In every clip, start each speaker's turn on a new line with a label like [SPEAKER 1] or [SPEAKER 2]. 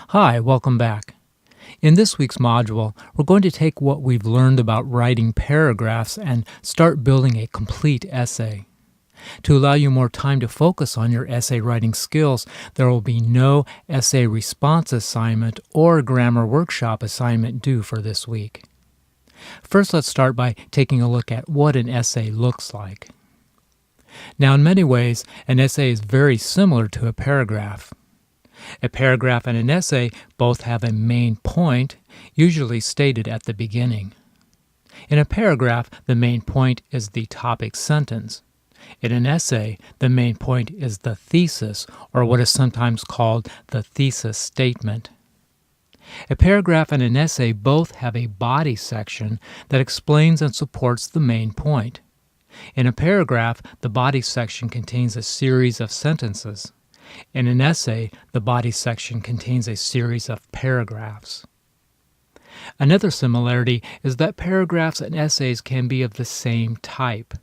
[SPEAKER 1] Hi, welcome back. In this week's module, we're going to take what we've learned about writing paragraphs and start building a complete essay. To allow you more time to focus on your essay writing skills, there will be no essay response assignment or grammar workshop assignment due for this week. First, let's start by taking a look at what an essay looks like. Now, in many ways, an essay is very similar to a paragraph. A paragraph and an essay both have a main point, usually stated at the beginning. In a paragraph, the main point is the topic sentence. In an essay, the main point is the thesis, or what is sometimes called the thesis statement. A paragraph and an essay both have a body section that explains and supports the main point. In a paragraph, the body section contains a series of sentences. In an essay, the body section contains a series of paragraphs. Another similarity is that paragraphs and essays can be of the same type.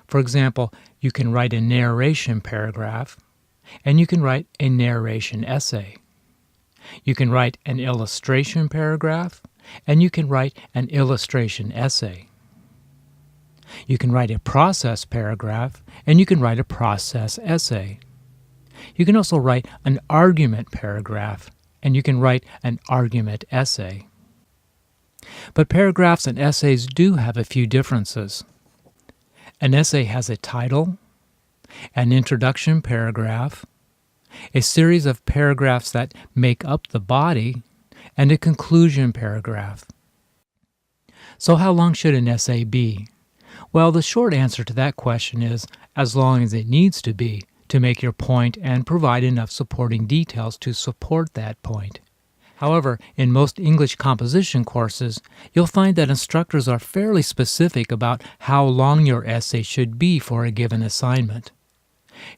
[SPEAKER 1] For example, you can write a narration paragraph, and you can write a narration essay. You can write an illustration paragraph, and you can write an illustration essay. You can write a process paragraph, and you can write a process essay. You can also write an argument paragraph, and you can write an argument essay. But paragraphs and essays do have a few differences. An essay has a title, an introduction paragraph, a series of paragraphs that make up the body, and a conclusion paragraph. So how long should an essay be? Well, the short answer to that question is as long as it needs to be, to make your point and provide enough supporting details to support that point. However, in most English composition courses, you'll find that instructors are fairly specific about how long your essay should be for a given assignment.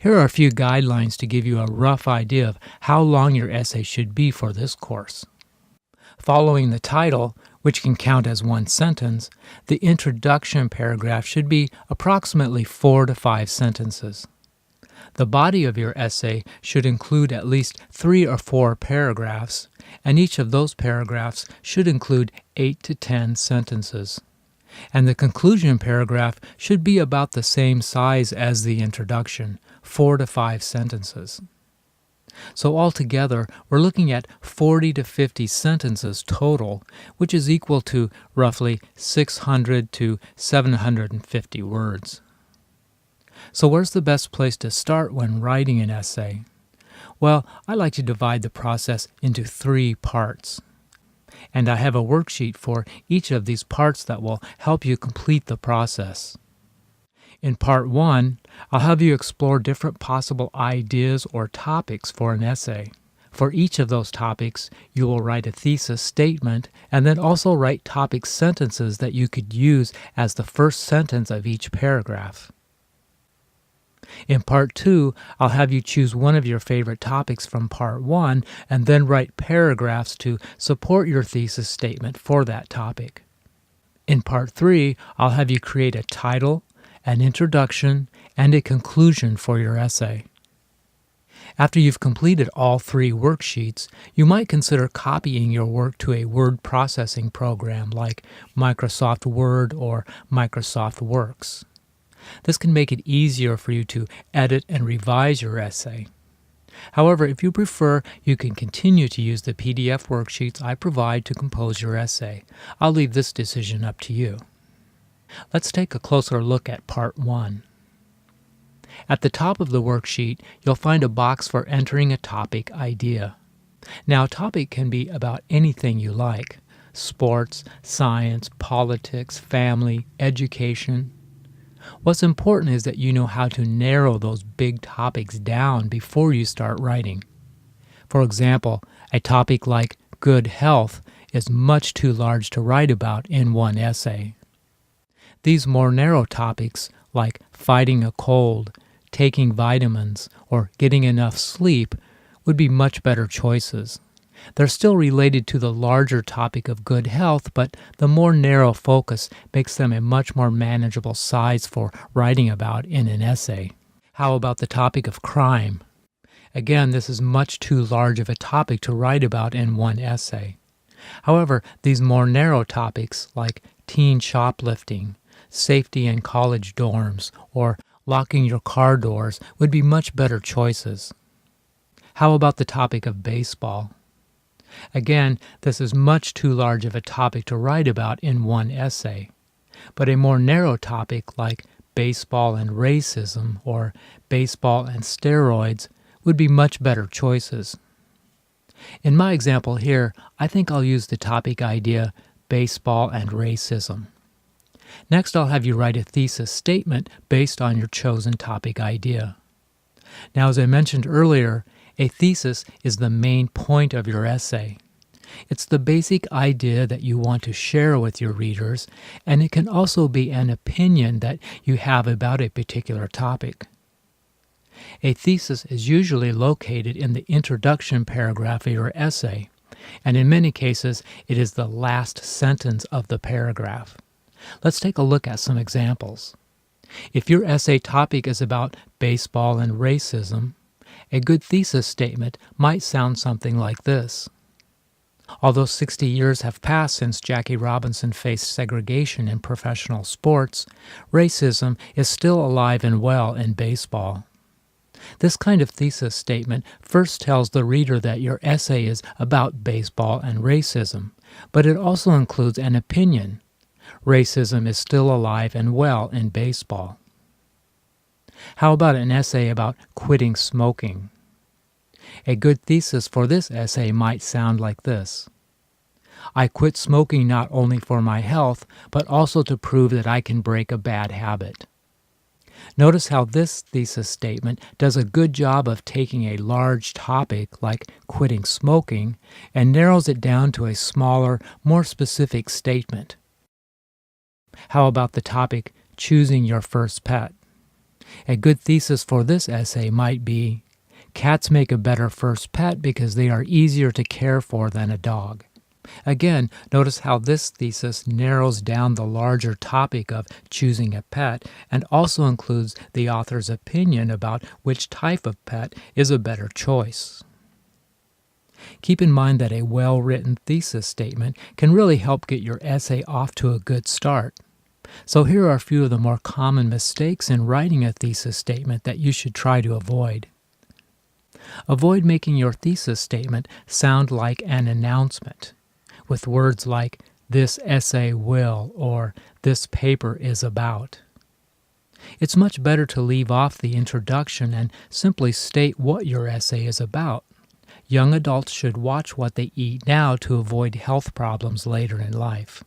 [SPEAKER 1] Here are a few guidelines to give you a rough idea of how long your essay should be for this course. Following the title, which can count as one sentence, the introduction paragraph should be approximately 4 to 5 sentences. The body of your essay should include at least 3 or 4 paragraphs, and each of those paragraphs should include 8 to 10 sentences. And the conclusion paragraph should be about the same size as the introduction, 4 to 5 sentences. So altogether, we're looking at 40 to 50 sentences total, which is equal to roughly 600 to 750 words. So where's the best place to start when writing an essay? Well, I like to divide the process into 3 parts. And I have a worksheet for each of these parts that will help you complete the process. In part 1, I'll have you explore different possible ideas or topics for an essay. For each of those topics, you will write a thesis statement and then also write topic sentences that you could use as the first sentence of each paragraph. In part 2, I'll have you choose one of your favorite topics from part 1 and then write paragraphs to support your thesis statement for that topic. In part 3, I'll have you create a title, an introduction, and a conclusion for your essay. After you've completed all 3 worksheets, you might consider copying your work to a word processing program like Microsoft Word or Microsoft Works. This can make it easier for you to edit and revise your essay. However, if you prefer, you can continue to use the PDF worksheets I provide to compose your essay. I'll leave this decision up to you. Let's take a closer look at part 1. At the top of the worksheet, you'll find a box for entering a topic idea. Now, a topic can be about anything you like: sports, science, politics, family, education. What's important is that you know how to narrow those big topics down before you start writing. For example, a topic like good health is much too large to write about in one essay. These more narrow topics, like fighting a cold, taking vitamins, or getting enough sleep, would be much better choices. They're still related to the larger topic of good health, but the more narrow focus makes them a much more manageable size for writing about in an essay. How about the topic of crime? Again, this is much too large of a topic to write about in one essay. However, these more narrow topics like teen shoplifting, safety in college dorms, or locking your car doors would be much better choices. How about the topic of baseball? Again, this is much too large of a topic to write about in one essay, but a more narrow topic like baseball and racism or baseball and steroids would be much better choices. In my example here, I think I'll use the topic idea baseball and racism. Next, I'll have you write a thesis statement based on your chosen topic idea. Now, as I mentioned earlier, a thesis is the main point of your essay. It's the basic idea that you want to share with your readers, and it can also be an opinion that you have about a particular topic. A thesis is usually located in the introduction paragraph of your essay, and in many cases, it is the last sentence of the paragraph. Let's take a look at some examples. If your essay topic is about baseball and racism, a good thesis statement might sound something like this. Although 60 years have passed since Jackie Robinson faced segregation in professional sports, racism is still alive and well in baseball. This kind of thesis statement first tells the reader that your essay is about baseball and racism, but it also includes an opinion. Racism is still alive and well in baseball. How about an essay about quitting smoking? A good thesis for this essay might sound like this. I quit smoking not only for my health, but also to prove that I can break a bad habit. Notice how this thesis statement does a good job of taking a large topic like quitting smoking and narrows it down to a smaller, more specific statement. How about the topic choosing your first pet? A good thesis for this essay might be, cats make a better first pet because they are easier to care for than a dog. Again, notice how this thesis narrows down the larger topic of choosing a pet and also includes the author's opinion about which type of pet is a better choice. Keep in mind that a well-written thesis statement can really help get your essay off to a good start. So here are a few of the more common mistakes in writing a thesis statement that you should try to avoid. Avoid making your thesis statement sound like an announcement, with words like, this essay will, or this paper is about. It's much better to leave off the introduction and simply state what your essay is about. Young adults should watch what they eat now to avoid health problems later in life.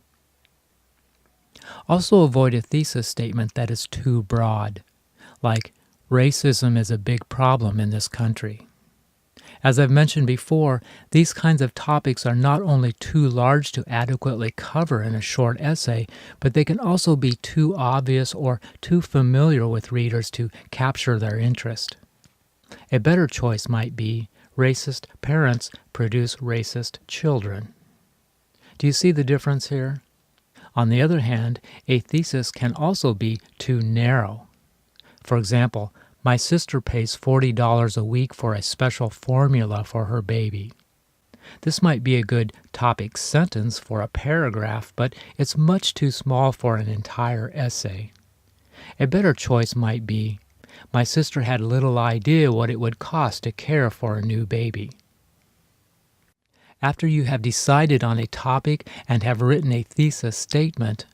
[SPEAKER 1] Also avoid a thesis statement that is too broad, like, racism is a big problem in this country. As I've mentioned before, these kinds of topics are not only too large to adequately cover in a short essay, but they can also be too obvious or too familiar with readers to capture their interest. A better choice might be, racist parents produce racist children. Do you see the difference here? On the other hand, a thesis can also be too narrow. For example, my sister pays $40 a week for a special formula for her baby. This might be a good topic sentence for a paragraph, but it's much too small for an entire essay. A better choice might be, my sister had little idea what it would cost to care for a new baby. After you have decided on a topic and have written a thesis statement,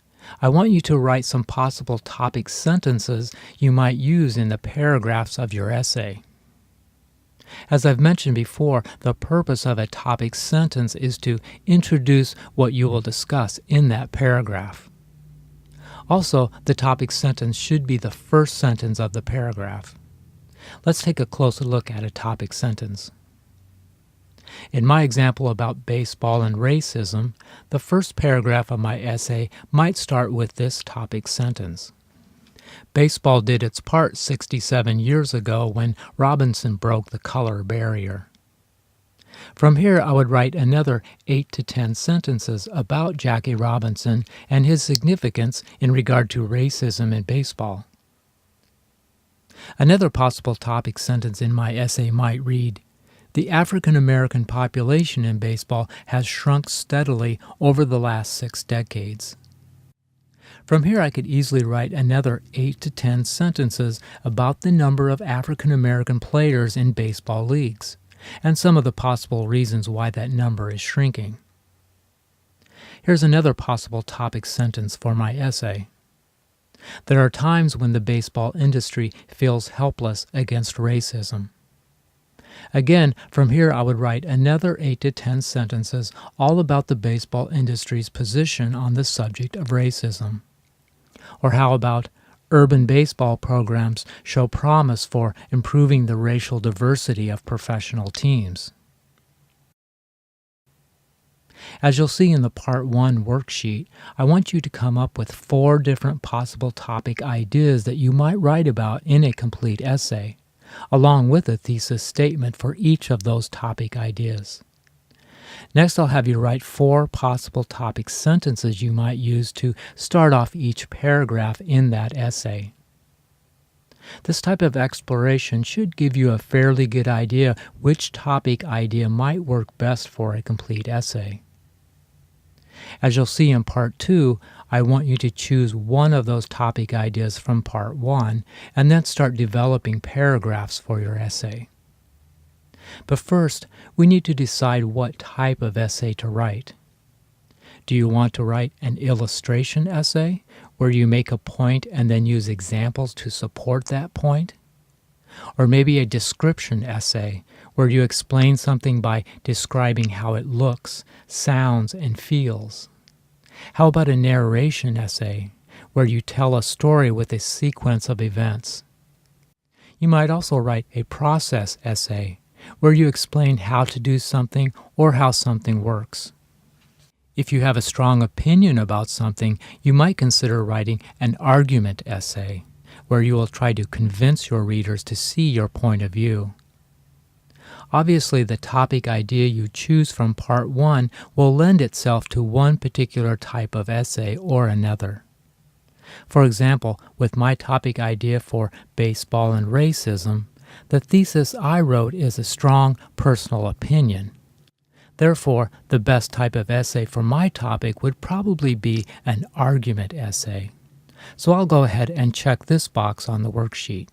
[SPEAKER 1] I want you to write some possible topic sentences you might use in the paragraphs of your essay. As I've mentioned before, the purpose of a topic sentence is to introduce what you will discuss in that paragraph. Also, the topic sentence should be the first sentence of the paragraph. Let's take a closer look at a topic sentence. In my example about baseball and racism, the first paragraph of my essay might start with this topic sentence. Baseball did its part 67 years ago when Robinson broke the color barrier. From here, I would write another 8 to 10 sentences about Jackie Robinson and his significance in regard to racism in baseball. Another possible topic sentence in my essay might read, "The African American population in baseball has shrunk steadily over the last 6 decades." From here I could easily write another 8 to 10 sentences about the number of African American players in baseball leagues, and some of the possible reasons why that number is shrinking. Here's another possible topic sentence for my essay. There are times when the baseball industry feels helpless against racism. Again, from here I would write another 8 to 10 sentences all about the baseball industry's position on the subject of racism. Or how about urban baseball programs show promise for improving the racial diversity of professional teams? As you'll see in the Part 1 worksheet, I want you to come up with 4 different possible topic ideas that you might write about in a complete essay, along with a thesis statement for each of those topic ideas. Next, I'll have you write 4 possible topic sentences you might use to start off each paragraph in that essay. This type of exploration should give you a fairly good idea which topic idea might work best for a complete essay. As you'll see in Part 2, I want you to choose one of those topic ideas from Part 1 and then start developing paragraphs for your essay. But first, we need to decide what type of essay to write. Do you want to write an illustration essay, where you make a point and then use examples to support that point? Or maybe a description essay, where you explain something by describing how it looks, sounds, and feels? How about a narration essay, where you tell a story with a sequence of events? You might also write a process essay, where you explain how to do something or how something works. If you have a strong opinion about something, you might consider writing an argument essay, where you will try to convince your readers to see your point of view. Obviously, the topic idea you choose from Part 1 will lend itself to one particular type of essay or another. For example, with my topic idea for baseball and racism, the thesis I wrote is a strong personal opinion. Therefore, the best type of essay for my topic would probably be an argument essay. So I'll go ahead and check this box on the worksheet.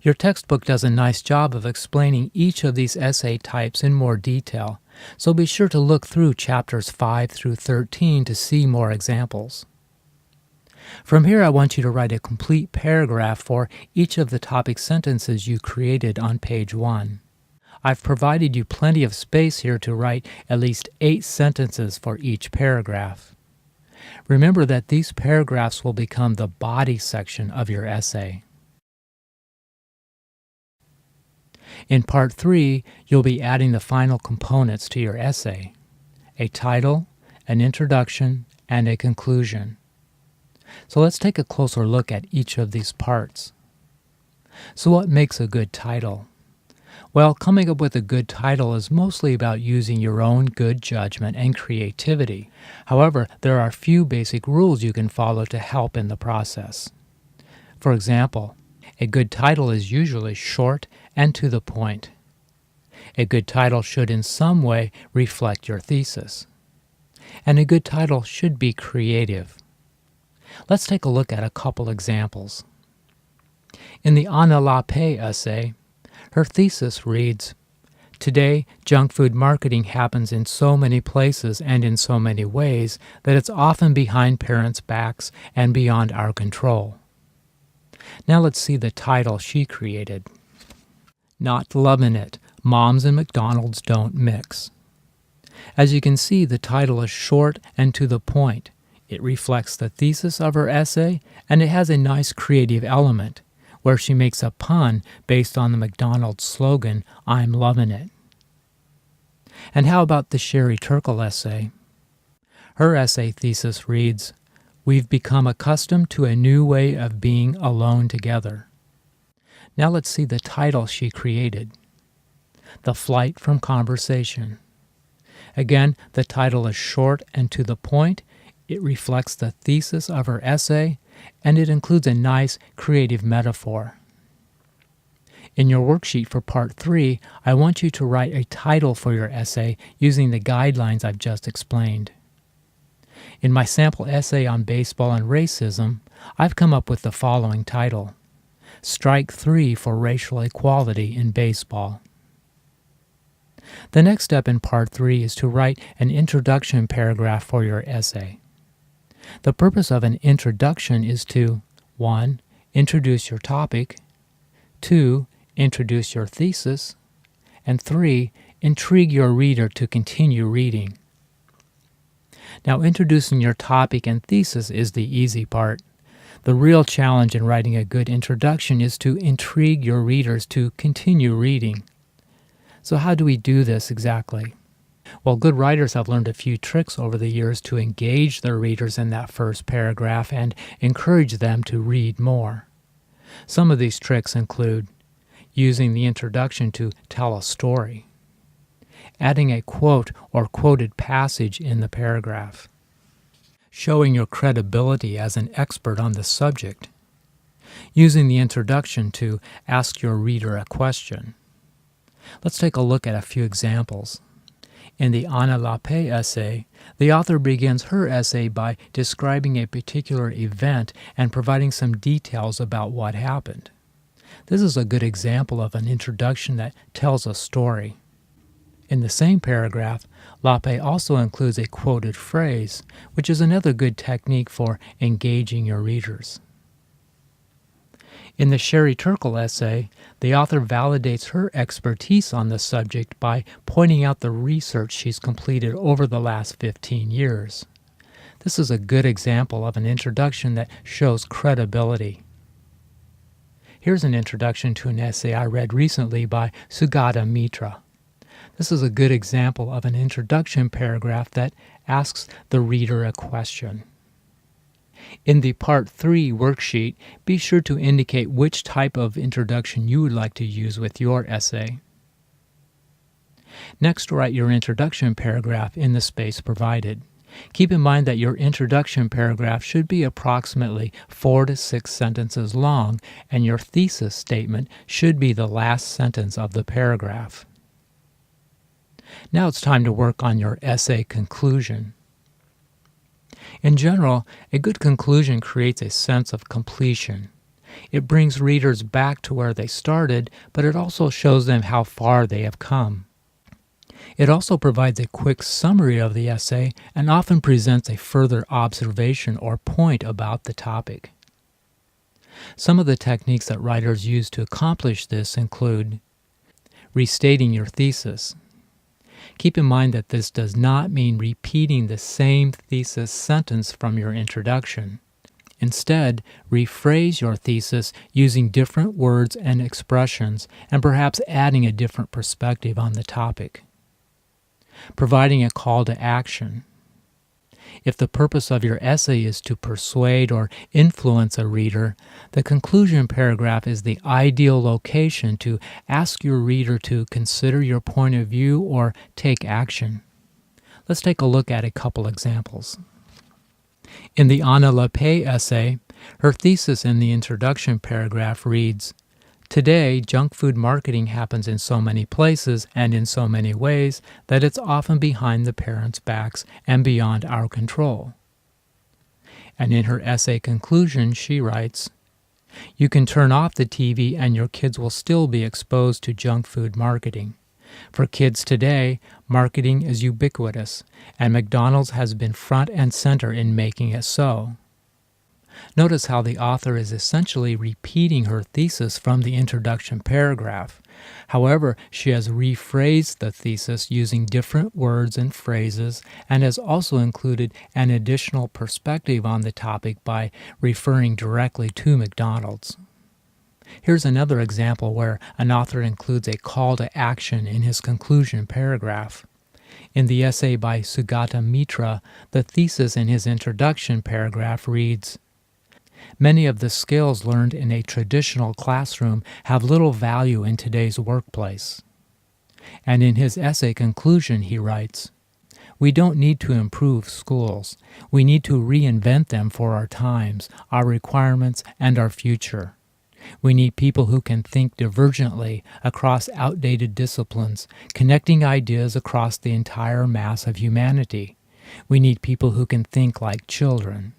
[SPEAKER 1] Your textbook does a nice job of explaining each of these essay types in more detail, so be sure to look through chapters 5 through 13 to see more examples. From here, I want you to write a complete paragraph for each of the topic sentences you created on page 1. I've provided you plenty of space here to write at least 8 sentences for each paragraph. Remember that these paragraphs will become the body section of your essay. In Part 3, you'll be adding the final components to your essay: a title, an introduction, and a conclusion. So let's take a closer look at each of these parts. So what makes a good title? Well, coming up with a good title is mostly about using your own good judgment and creativity. However, there are a few basic rules you can follow to help in the process. For example, a good title is usually short and to the point. A good title should in some way reflect your thesis. And a good title should be creative. Let's take a look at a couple examples. In the Anna Lappe essay, her thesis reads, "Today, junk food marketing happens in so many places and in so many ways that it's often behind parents' backs and beyond our control." Now let's see the title she created. "Not Lovin' It, Moms and McDonald's Don't Mix." As you can see, the title is short and to the point. It reflects the thesis of her essay, and it has a nice creative element, where she makes a pun based on the McDonald's slogan, "I'm lovin' it." And how about the Sherry Turkle essay? Her essay thesis reads, "We've become accustomed to a new way of being alone together." Now let's see the title she created. "The Flight from Conversation." Again, the title is short and to the point. It reflects the thesis of her essay, and it includes a nice, creative metaphor. In your worksheet for Part 3, I want you to write a title for your essay using the guidelines I've just explained. In my sample essay on baseball and racism, I've come up with the following title: Strike 3 for Racial Equality in Baseball. The next step in Part 3 is to write an introduction paragraph for your essay. The purpose of an introduction is to 1. Introduce your topic, 2. Introduce your thesis, and 3. Intrigue your reader to continue reading. Now, introducing your topic and thesis is the easy part. The real challenge in writing a good introduction is to intrigue your readers to continue reading. So how do we do this exactly? Well, good writers have learned a few tricks over the years to engage their readers in that first paragraph and encourage them to read more. Some of these tricks include using the introduction to tell a story, adding a quote or quoted passage in the paragraph, showing your credibility as an expert on the subject, using the introduction to ask your reader a question. Let's take a look at a few examples. In the Anna Lappé essay, the author begins her essay by describing a particular event and providing some details about what happened. This is a good example of an introduction that tells a story. In the same paragraph, Lappé also includes a quoted phrase, which is another good technique for engaging your readers. In the Sherry Turkle essay, the author validates her expertise on the subject by pointing out the research she's completed over the last 15 years. This is a good example of an introduction that shows credibility. Here's an introduction to an essay I read recently by Sugata Mitra. This is a good example of an introduction paragraph that asks the reader a question. In the Part 3 worksheet, be sure to indicate which type of introduction you would like to use with your essay. Next, write your introduction paragraph in the space provided. Keep in mind that your introduction paragraph should be approximately 4 to 6 sentences long, and your thesis statement should be the last sentence of the paragraph. Now it's time to work on your essay conclusion. In general, a good conclusion creates a sense of completion. It brings readers back to where they started, but it also shows them how far they have come. It also provides a quick summary of the essay and often presents a further observation or point about the topic. Some of the techniques that writers use to accomplish this include restating your thesis. Keep in mind that this does not mean repeating the same thesis sentence from your introduction. Instead, rephrase your thesis using different words and expressions and perhaps adding a different perspective on the topic. Providing a call to action. If the purpose of your essay is to persuade or influence a reader, the conclusion paragraph is the ideal location to ask your reader to consider your point of view or take action. Let's take a look at a couple examples. In the Anna Lappé essay, her thesis in the introduction paragraph reads, "Today, junk food marketing happens in so many places and in so many ways that it's often behind the parents' backs and beyond our control." And in her essay conclusion, she writes, "You can turn off the TV and your kids will still be exposed to junk food marketing. For kids today, marketing is ubiquitous, and McDonald's has been front and center in making it so." Notice how the author is essentially repeating her thesis from the introduction paragraph. However, she has rephrased the thesis using different words and phrases and has also included an additional perspective on the topic by referring directly to McDonald's. Here's another example where an author includes a call to action in his conclusion paragraph. In the essay by Sugata Mitra, the thesis in his introduction paragraph reads, "Many of the skills learned in a traditional classroom have little value in today's workplace." And in his essay conclusion, he writes, We don't need to improve schools. We need to reinvent them for our times, our requirements, and our future. We need people who can think divergently across outdated disciplines, connecting ideas across the entire mass of humanity. We need people who can think like children.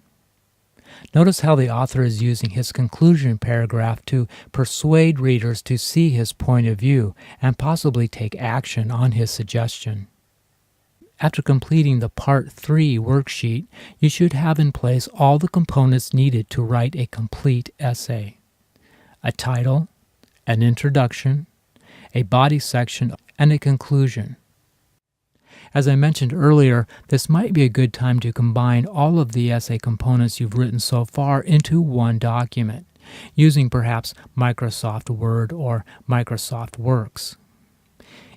[SPEAKER 1] Notice how the author is using his conclusion paragraph to persuade readers to see his point of view and possibly take action on his suggestion. After completing the Part 3 worksheet, you should have in place all the components needed to write a complete essay: a title, an introduction, a body section, and a conclusion. As I mentioned earlier, this might be a good time to combine all of the essay components you've written so far into one document, using perhaps Microsoft Word or Microsoft Works.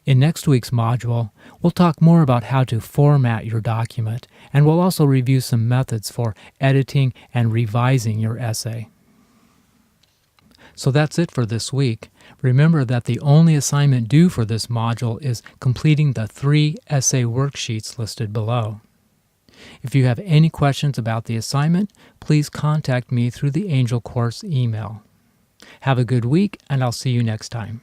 [SPEAKER 1] In next week's module, we'll talk more about how to format your document, and we'll also review some methods for editing and revising your essay. So that's it for this week. Remember that the only assignment due for this module is completing the 3 essay worksheets listed below. If you have any questions about the assignment, please contact me through the Angel Course email. Have a good week, and I'll see you next time.